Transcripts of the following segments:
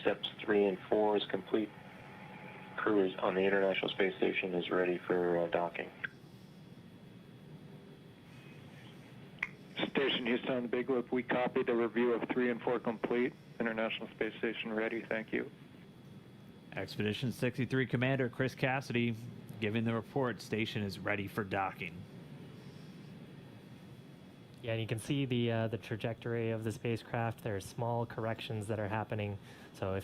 steps 3 and 4 is complete. Crew is on the International Space Station is ready for docking. Station Houston on the Big Loop, we copied the review of 3 and 4 complete. International Space Station ready, thank you. Expedition 63 Commander Chris Cassidy giving the report. Station is ready for docking. Yeah, and you can see the trajectory of the spacecraft. There are small corrections that are happening. So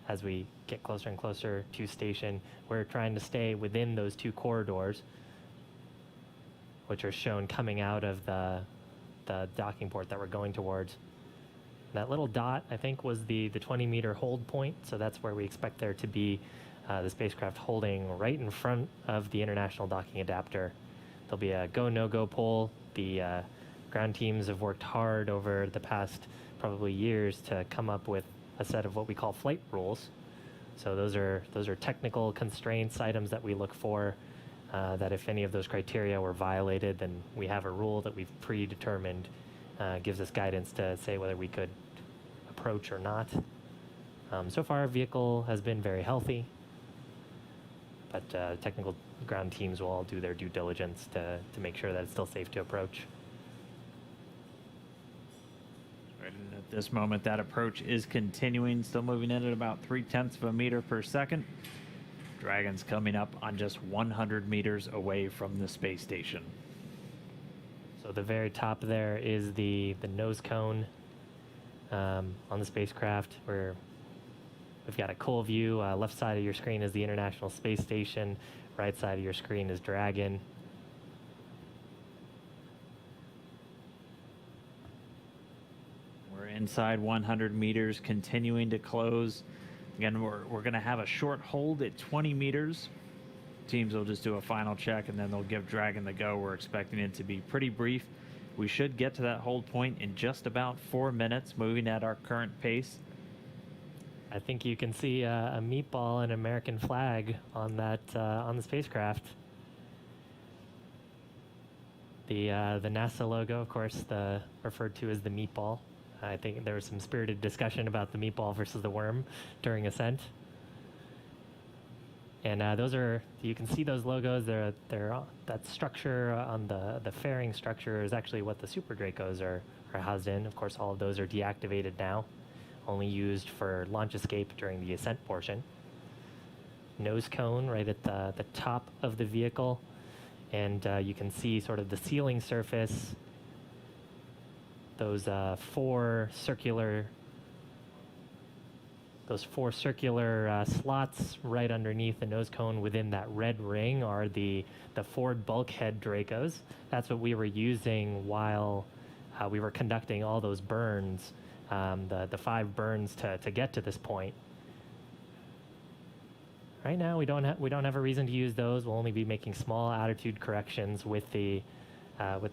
as we get closer and closer to station, we're trying to stay within those two corridors, which are shown coming out of the docking port that we're going towards. That little dot, I think, was the 20-meter hold point, so that's where we expect there to be the spacecraft holding right in front of the International Docking Adapter. There'll be a go, no-go poll. The ground teams have worked hard over the past probably years to come up with a set of what we call flight rules. So those are technical constraints, items that we look for, that if any of those criteria were violated, then we have a rule that we've predetermined, gives us guidance to say whether we could approach or not. So far, our vehicle has been very healthy, but technical ground teams will all do their due diligence to make sure that it's still safe to approach. Right, and at this moment, that approach is continuing, still moving in at about 0.3 of a meter per second. Dragon's coming up on just 100 meters away from the space station. So the very top there is the nose cone on the spacecraft, where we've got a cool view. Left side of your screen is the International Space Station. Right side of your screen is Dragon. We're inside 100 meters, continuing to close. Again, we're going to have a short hold at 20 meters. Teams will just do a final check, and then they'll give Dragon the go. We're expecting it to be pretty brief. We should get to that hold point in just about 4 minutes, moving at our current pace. I think you can see a meatball and American flag on that on the spacecraft. The NASA logo, of course, referred to as the meatball. I think there was some spirited discussion about the meatball versus the worm during ascent. And you can see those logos. That structure on the fairing structure is actually what the Super Dracos are housed in. Of course, all of those are deactivated now, only used for launch escape during the ascent portion. Nose cone right at the top of the vehicle, and you can see sort of the sealing surface. Those four circular slots right underneath the nose cone within that red ring are the Ford bulkhead Dracos. That's what we were using while we were conducting all those burns, the 5 burns to get to this point. Right now, we don't have a reason to use those. We'll only be making small attitude corrections with the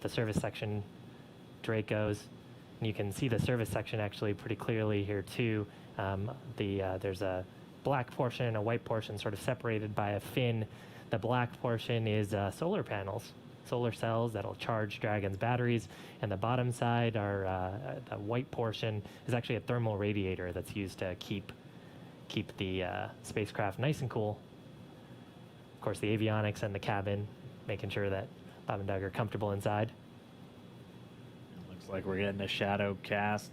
service section Dracos. And you can see the service section actually pretty clearly here too. There's a black portion and a white portion sort of separated by a fin. The black portion is solar panels, solar cells that'll charge Dragon's batteries, and the bottom side the white portion is actually a thermal radiator that's used to keep the spacecraft nice and cool. Of course, the avionics and the cabin, making sure that Bob and Doug are comfortable inside. Looks like we're getting a shadow cast.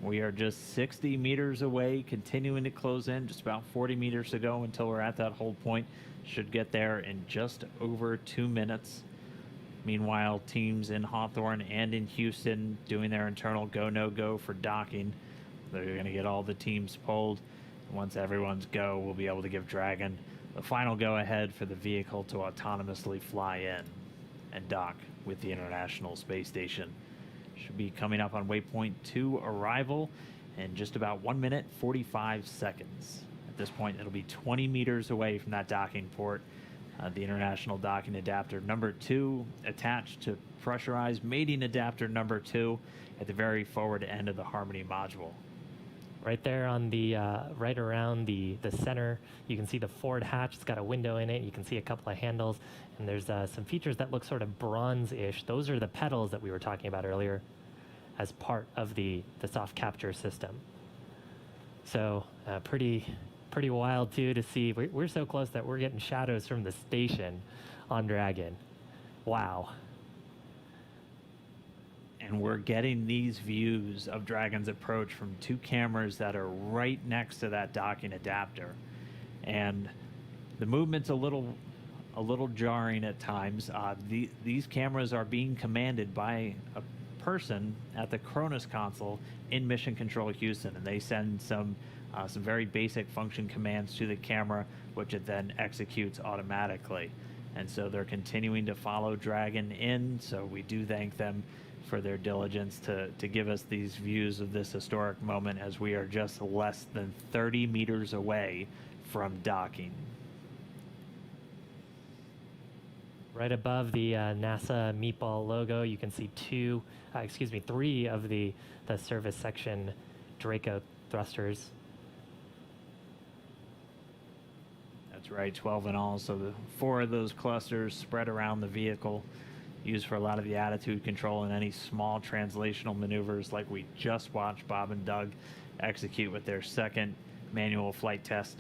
We are just 60 meters away, continuing to close in, just about 40 meters to go until we're at that hold point. Should get there in just over 2 minutes. Meanwhile, teams in Hawthorne and in Houston doing their internal go, no go for docking. They're going to get all the teams polled. Once everyone's go, we'll be able to give Dragon the final go ahead for the vehicle to autonomously fly in and dock with the International Space Station. Should be coming up on waypoint 2 arrival in just about 1 minute, 45 seconds. At this point, it'll be 20 meters away from that docking port. The International Docking Adapter number 2 attached to pressurized mating adapter number 2 at the very forward end of the Harmony module. Right there on the right around the center, you can see the forward hatch. It's got a window in it. You can see a couple of handles, and there's some features that look sort of bronze-ish. Those are the pedals that we were talking about earlier as part of the soft capture system. So pretty wild too to see. We're so close that we're getting shadows from the station on Dragon. Wow. And we're getting these views of Dragon's approach from two cameras that are right next to that docking adapter. And the movement's a little jarring at times. These cameras are being commanded by a person at the Cronus console in Mission Control Houston, and they send some very basic function commands to the camera, which it then executes automatically. And so they're continuing to follow Dragon in, so we do thank them for their diligence to give us these views of this historic moment as we are just less than 30 meters away from docking. Right above the NASA meatball logo, you can see three of the service section Draco thrusters. That's right, 12 in all. So the 4 of those clusters spread around the vehicle, used for a lot of the attitude control and any small translational maneuvers like we just watched Bob and Doug execute with their second manual flight test.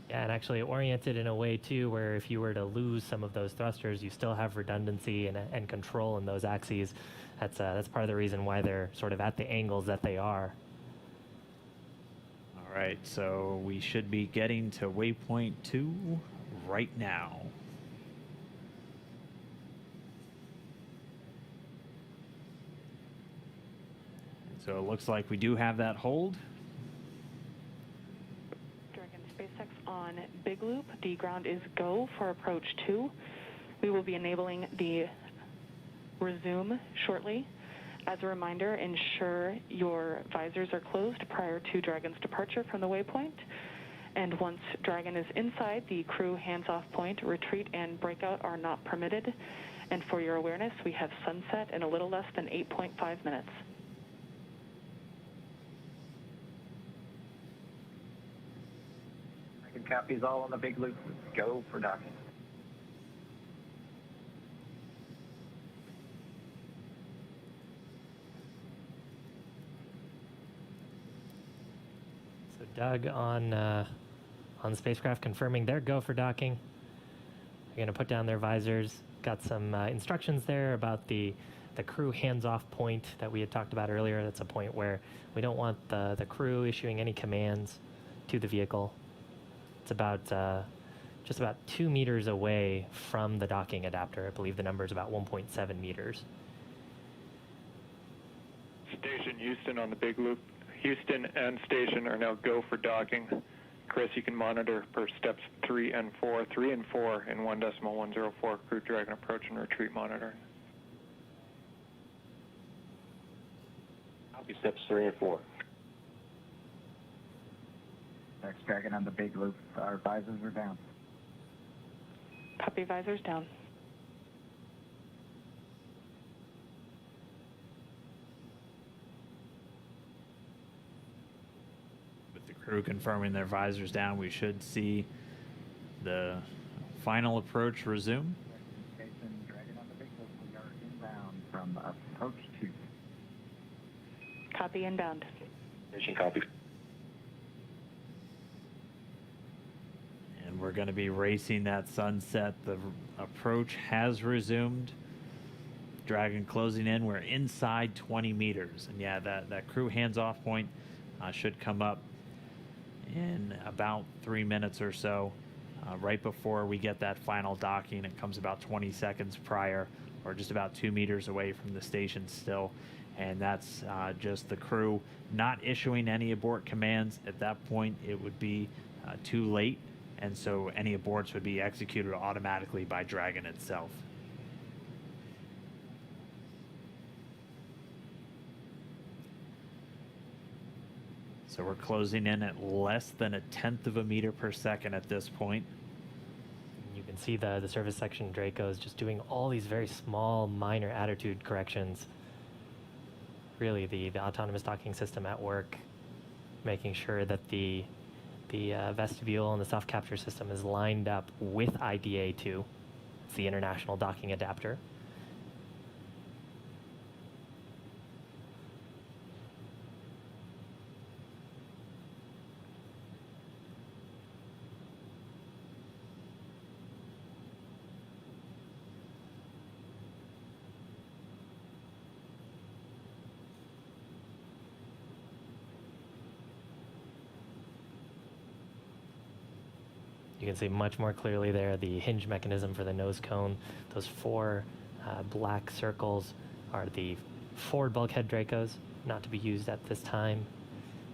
Yeah, and actually oriented in a way too where if you were to lose some of those thrusters, you still have redundancy and control in those axes. That's part of the reason why they're sort of at the angles that they are. All right, so we should be getting to waypoint 2 right now. So it looks like we do have that hold. Dragon SpaceX on Big Loop. The ground is go for approach 2. We will be enabling the resume shortly. As a reminder, ensure your visors are closed prior to Dragon's departure from the waypoint. And once Dragon is inside the crew hands-off point, retreat and breakout are not permitted. And for your awareness, we have sunset in a little less than 8.5 minutes. Copies all on the Big Loop. Go for docking. So Doug on the spacecraft confirming their go for docking. They're going to put down their visors. Got some instructions there about the crew hands-off point that we had talked about earlier. That's a point where we don't want the crew issuing any commands to the vehicle. It's about just about 2 meters away from the docking adapter. I believe the number is about 1.7 meters. Station Houston on the Big Loop. Houston and station are now go for docking. Chris, you can monitor for steps 3 and 4. 3 and 4 in 1.104 Crew Dragon approach and retreat monitoring. Copy steps 3 and 4. Next Dragon on the Big Loop. Our visors are down. Copy, visors down. With the crew confirming their visors down, we should see the final approach resume. Station Dragon on the Big Loop. We are inbound from approach 2. Copy, inbound. Mission copy. And we're going to be racing that sunset. The approach has resumed. Dragon closing in. We're inside 20 meters. And yeah, that crew hands-off point should come up in about 3 minutes or so. Right before we get that final docking, it comes about 20 seconds prior, or just about 2 meters away from the station still. And that's just the crew not issuing any abort commands. At that point, it would be too late. And so any aborts would be executed automatically by Dragon itself. So we're closing in at less than 1/10 of a meter per second at this point. You can see the service section Dracos just doing all these very small, minor attitude corrections. Really, the autonomous docking system at work, making sure that the vestibule and the soft capture system is lined up with IDA2. It's the International Docking Adapter. You can see much more clearly there the hinge mechanism for the nose cone. Those four black circles are the forward bulkhead Dracos, not to be used at this time.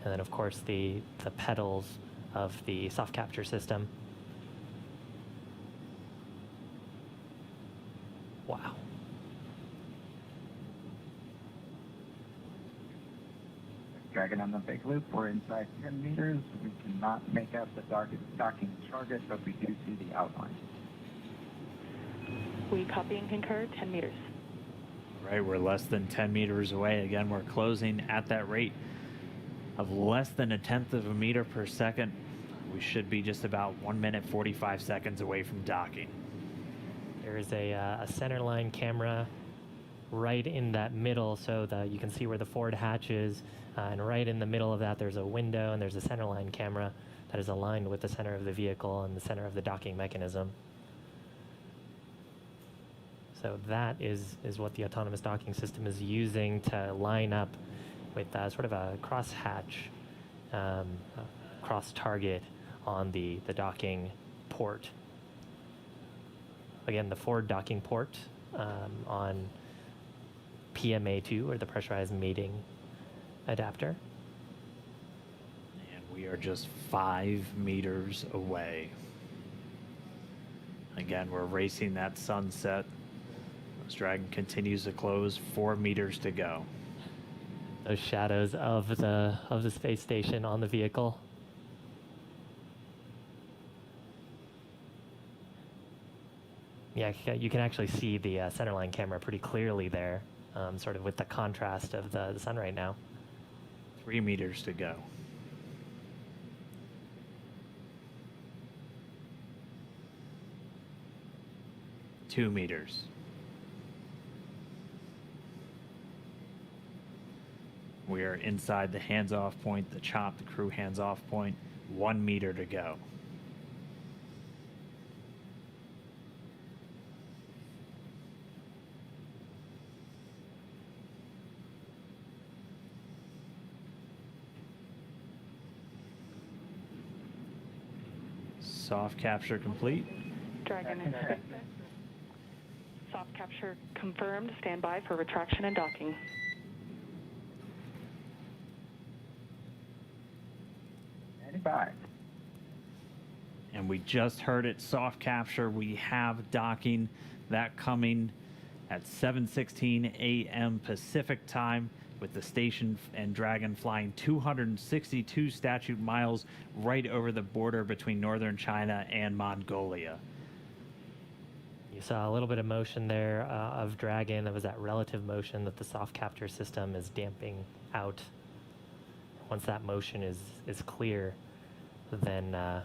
And then, of course, the pedals of the soft capture system. Wow. Dragon on the big loop, we're inside 10 meters. We cannot make out the docking target, but we do see the outline. We copy and concur, 10 meters. All right, we're less than 10 meters away. Again, we're closing at that rate of less than 1/10 of a meter per second. We should be just about 1 minute 45 seconds away from docking. There is a center line camera right in that middle, so that you can see where the forward hatch is, and right in the middle of that there's a window, and there's a center line camera that is aligned with the center of the vehicle and the center of the docking mechanism. So that is what the autonomous docking system is using to line up with sort of a cross-hatch, cross-target on the docking port. Again, the forward docking port on PMA2, or the pressurized mating adapter. And we are just 5 meters away. Again, we're racing that sunset. This Dragon continues to close, 4 meters to go. Those shadows of the space station on the vehicle. Yeah, you can actually see the centerline camera pretty clearly there, sort of with the contrast of the sun right now. 3 meters to go. Two meters. We are inside the hands-off point, the chop, the crew hands-off point. 1 meter to go. Soft capture complete. Dragon is soft capture confirmed. Stand by for retraction and docking. Bye. And we just heard it, soft capture. We have docking, that coming at 7:16 a.m. Pacific time, with the station and Dragon flying 262 statute miles right over the border between northern China and Mongolia. You saw a little bit of motion there of Dragon. That was that relative motion that the soft capture system is damping out. Once that motion is clear, then